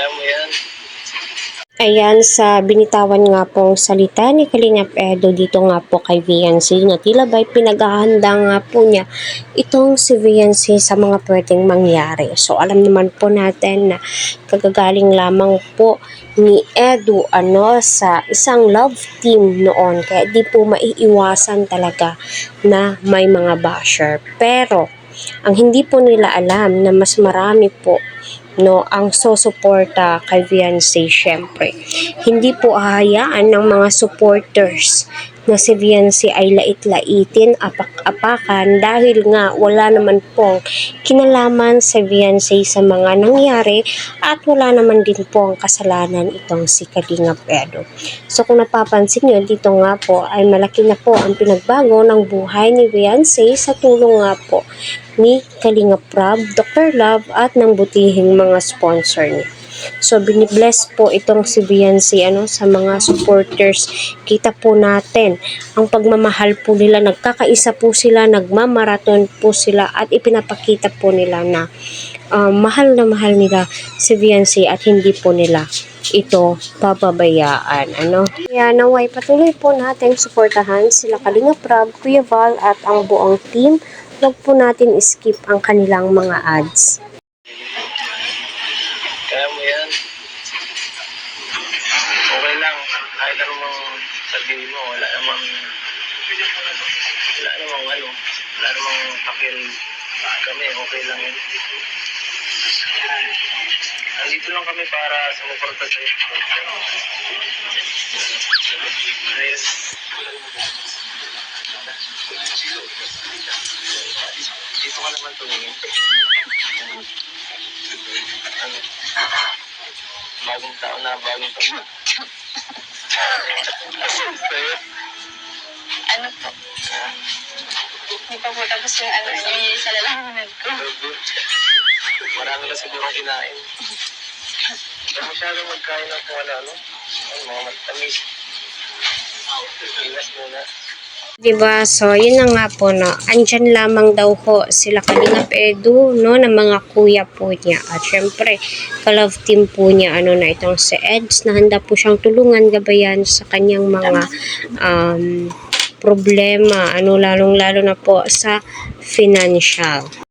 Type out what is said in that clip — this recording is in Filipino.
Kaya mo yan. Ayan, sa binitawan nga pong salita ni Kalingap Edo dito nga po kay Viancy na tila ba'y pinaghahanda nga po niya itong si Viancy sa mga pwedeng mangyari. So alam naman po natin na kagagaling lamang po ni Edo sa isang love team noon, kaya di po maiiwasan talaga na may mga basher. Pero ang hindi po nila alam na mas marami po ang susuporta kay Viancy. Syempre, hindi po hahayaan ng mga supporters na si Viancy ay lait-laitin, apak-apakan dahil nga wala naman pong kinalaman si Viancy sa mga nangyari at wala naman din po ang kasalanan itong si Kalingap Edo. So kung napapansin nyo, dito nga po ay malaki na po ang pinagbago ng buhay ni Viancy sa tulong nga po ni Kalingap Rab, Dr. Love at ng butihing mga sponsor niya. So binibless po itong si Viancy sa mga supporters. Kita po natin ang pagmamahal po nila, nagkakaisa po sila, nagmamaraton po sila at ipinapakita po nila na mahal na mahal nila si Viancy at hindi po nila ito pababayaan. Kaya naway patuloy po natin suportahan sila Kalingap Rab, Kuya Val at ang buong team. Huwag po natin skip ang kanilang mga ads. Kaya mo yan. Okay lang. Kahit anong sabihin mo, wala namang pakil kami. Okay lang yun. Nandito lang kami para sumuporta sa'yo. Ayos. Dito ka naman tumingin. Bagong taon na, bagong taon. Sa'yo? Ano po? Hindi pa po tapos yung sa lalamunan ko. Marami na siguro kinain. Kaya masyadong magkain ng kung ano. Mga matamis. Ilas muna. Diba? So, yun na nga po, andyan lamang daw po sila Kalingap Edo, ng mga kuya po niya. At syempre, ka-love team po niya, na itong si Eds, na handa po siyang tulungan, gabayan sa kanyang mga problema, lalong-lalo na po sa financial.